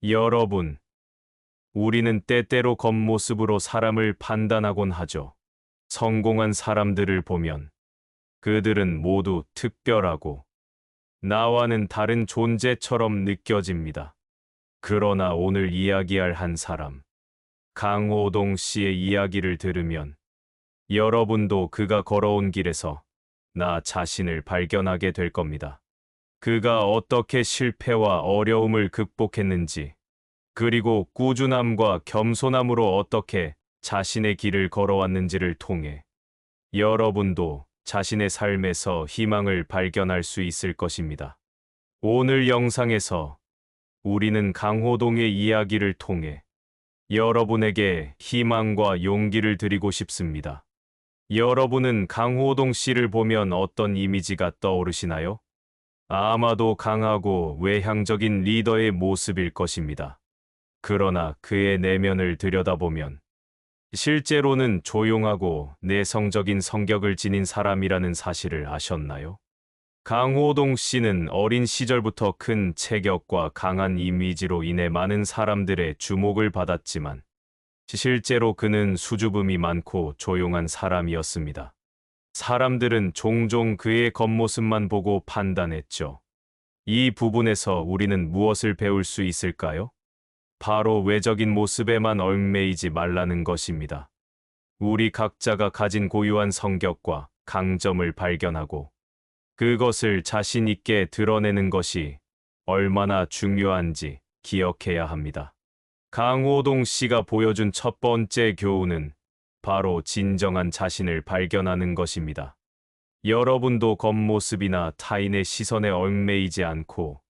여러분, 우리는 때때로 겉모습으로 사람을 판단하곤 하죠. 성공한 사람들을 보면 그들은 모두 특별하고 나와는 다른 존재처럼 느껴집니다. 그러나 오늘 이야기할 한 사람, 강호동 씨의 이야기를 들으면 여러분도 그가 걸어온 길에서 나 자신을 발견하게 될 겁니다. 그가 어떻게 실패와 어려움을 극복했는지, 그리고 꾸준함과 겸손함으로 어떻게 자신의 길을 걸어왔는지를 통해 여러분도 자신의 삶에서 희망을 발견할 수 있을 것입니다. 오늘 영상에서 우리는 강호동의 이야기를 통해 여러분에게 희망과 용기를 드리고 싶습니다. 여러분은 강호동 씨를 보면 어떤 이미지가 떠오르시나요? 아마도 강하고 외향적인 리더의 모습일 것입니다. 그러나 그의 내면을 들여다보면 실제로는 조용하고 내성적인 성격을 지닌 사람이라는 사실을 아셨나요? 강호동 씨는 어린 시절부터 큰 체격과 강한 이미지로 인해 많은 사람들의 주목을 받았지만 실제로 그는 수줍음이 많고 조용한 사람이었습니다. 사람들은 종종 그의 겉모습만 보고 판단했죠. 이 부분에서 우리는 무엇을 배울 수 있을까요? 바로 외적인 모습에만 얽매이지 말라는 것입니다. 우리 각자가 가진 고유한 성격과 강점을 발견하고 그것을 자신 있게 드러내는 것이 얼마나 중요한지 기억해야 합니다. 강호동 씨가 보여준 첫 번째 교훈은 바로 진정한 자신을 발견하는 것입니다. 여러분도 겉모습이나 타인의 시선에 얽매이지 않고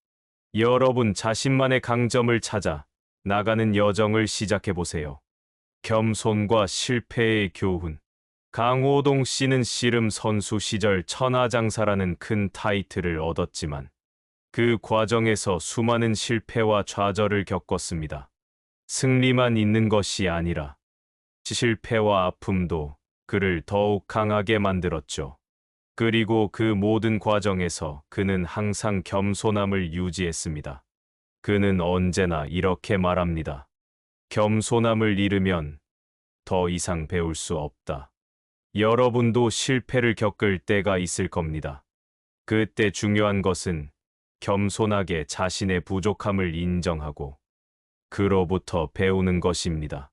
여러분 자신만의 강점을 찾아 나가는 여정을 시작해 보세요. 겸손과 실패의 교훈. 강호동 씨는 씨름 선수 시절 천하장사라는 큰 타이틀을 얻었지만 그 과정에서 수많은 실패와 좌절을 겪었습니다. 승리만 있는 것이 아니라 실패와 아픔도 그를 더욱 강하게 만들었죠. 그리고 그 모든 과정에서 그는 항상 겸손함을 유지했습니다. 그는 언제나 이렇게 말합니다. 겸손함을 잃으면 더 이상 배울 수 없다. 여러분도 실패를 겪을 때가 있을 겁니다. 그때 중요한 것은 겸손하게 자신의 부족함을 인정하고 그로부터 배우는 것입니다.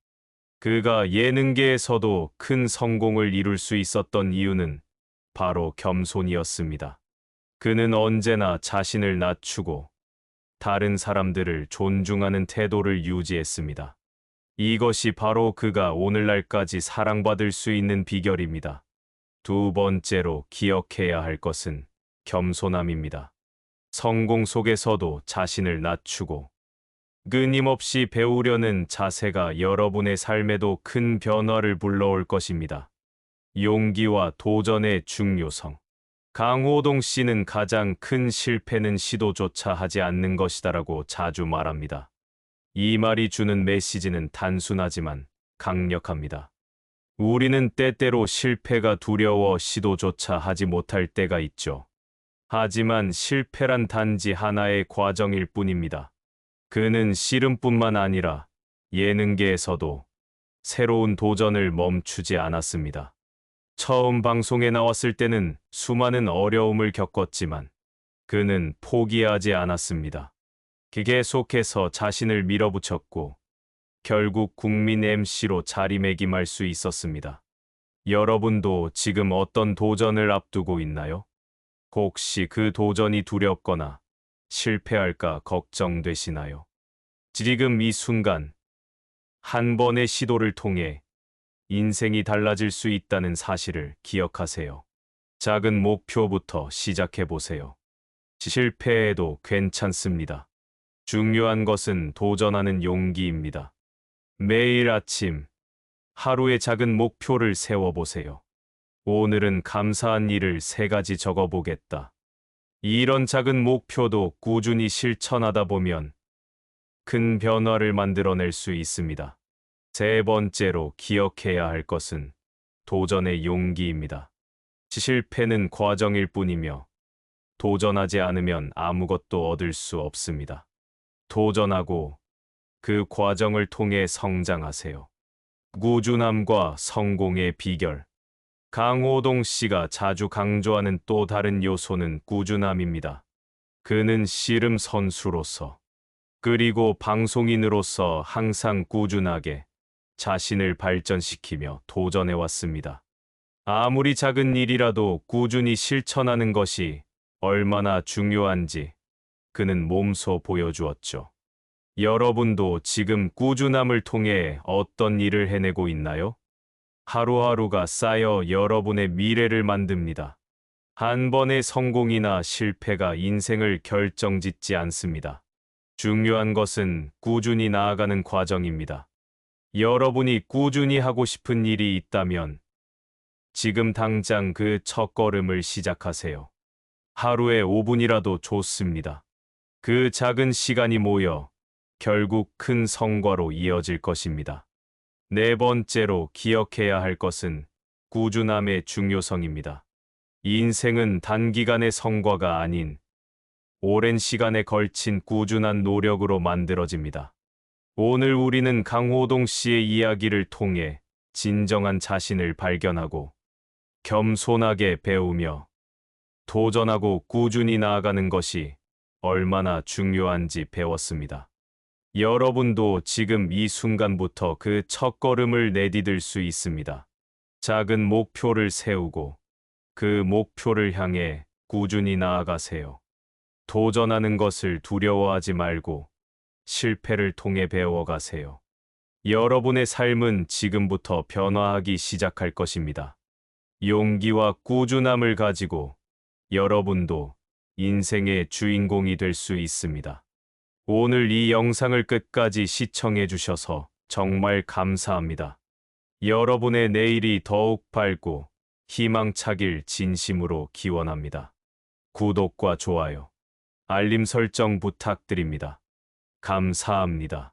그가 예능계에서도 큰 성공을 이룰 수 있었던 이유는 바로 겸손이었습니다. 그는 언제나 자신을 낮추고 다른 사람들을 존중하는 태도를 유지했습니다. 이것이 바로 그가 오늘날까지 사랑받을 수 있는 비결입니다. 두 번째로 기억해야 할 것은 겸손함입니다. 성공 속에서도 자신을 낮추고 끊임없이 배우려는 자세가 여러분의 삶에도 큰 변화를 불러올 것입니다. 용기와 도전의 중요성. 강호동 씨는 가장 큰 실패는 시도조차 하지 않는 것이다라고 자주 말합니다. 이 말이 주는 메시지는 단순하지만 강력합니다. 우리는 때때로 실패가 두려워 시도조차 하지 못할 때가 있죠. 하지만 실패란 단지 하나의 과정일 뿐입니다. 그는 씨름뿐만 아니라 예능계에서도 새로운 도전을 멈추지 않았습니다. 처음 방송에 나왔을 때는 수많은 어려움을 겪었지만 그는 포기하지 않았습니다. 계속해서 자신을 밀어붙였고 결국 국민 MC로 자리매김할 수 있었습니다. 여러분도 지금 어떤 도전을 앞두고 있나요? 혹시 그 도전이 두렵거나 실패할까 걱정되시나요? 지금 이 순간 한 번의 시도를 통해 인생이 달라질 수 있다는 사실을 기억하세요. 작은 목표부터 시작해 보세요. 실패해도 괜찮습니다. 중요한 것은 도전하는 용기입니다. 매일 아침 하루의 작은 목표를 세워보세요. 오늘은 감사한 일을 3가지 적어보겠다. 이런 작은 목표도 꾸준히 실천하다 보면 큰 변화를 만들어낼 수 있습니다. 세 번째로 기억해야 할 것은 도전의 용기입니다. 실패는 과정일 뿐이며 도전하지 않으면 아무것도 얻을 수 없습니다. 도전하고 그 과정을 통해 성장하세요. 꾸준함과 성공의 비결. 강호동 씨가 자주 강조하는 또 다른 요소는 꾸준함입니다. 그는 씨름 선수로서 그리고 방송인으로서 항상 꾸준하게 자신을 발전시키며 도전해 왔습니다. 아무리 작은 일이라도 꾸준히 실천하는 것이 얼마나 중요한지 그는 몸소 보여주었죠. 여러분도 지금 꾸준함을 통해 어떤 일을 해내고 있나요? 하루하루가 쌓여 여러분의 미래를 만듭니다. 한 번의 성공이나 실패가 인생을 결정짓지 않습니다. 중요한 것은 꾸준히 나아가는 과정입니다. 여러분이 꾸준히 하고 싶은 일이 있다면 지금 당장 그 첫걸음을 시작하세요. 하루에 5분이라도 좋습니다. 그 작은 시간이 모여 결국 큰 성과로 이어질 것입니다. 네 번째로 기억해야 할 것은 꾸준함의 중요성입니다. 인생은 단기간의 성과가 아닌 오랜 시간에 걸친 꾸준한 노력으로 만들어집니다. 오늘 우리는 강호동 씨의 이야기를 통해 진정한 자신을 발견하고 겸손하게 배우며 도전하고 꾸준히 나아가는 것이 얼마나 중요한지 배웠습니다. 여러분도 지금 이 순간부터 그 첫걸음을 내디딜 수 있습니다. 작은 목표를 세우고 그 목표를 향해 꾸준히 나아가세요. 도전하는 것을 두려워하지 말고 실패를 통해 배워가세요. 여러분의 삶은 지금부터 변화하기 시작할 것입니다. 용기와 꾸준함을 가지고 여러분도 인생의 주인공이 될 수 있습니다. 오늘 이 영상을 끝까지 시청해 주셔서 정말 감사합니다. 여러분의 내일이 더욱 밝고 희망차길 진심으로 기원합니다. 구독과 좋아요, 알림 설정 부탁드립니다. 감사합니다.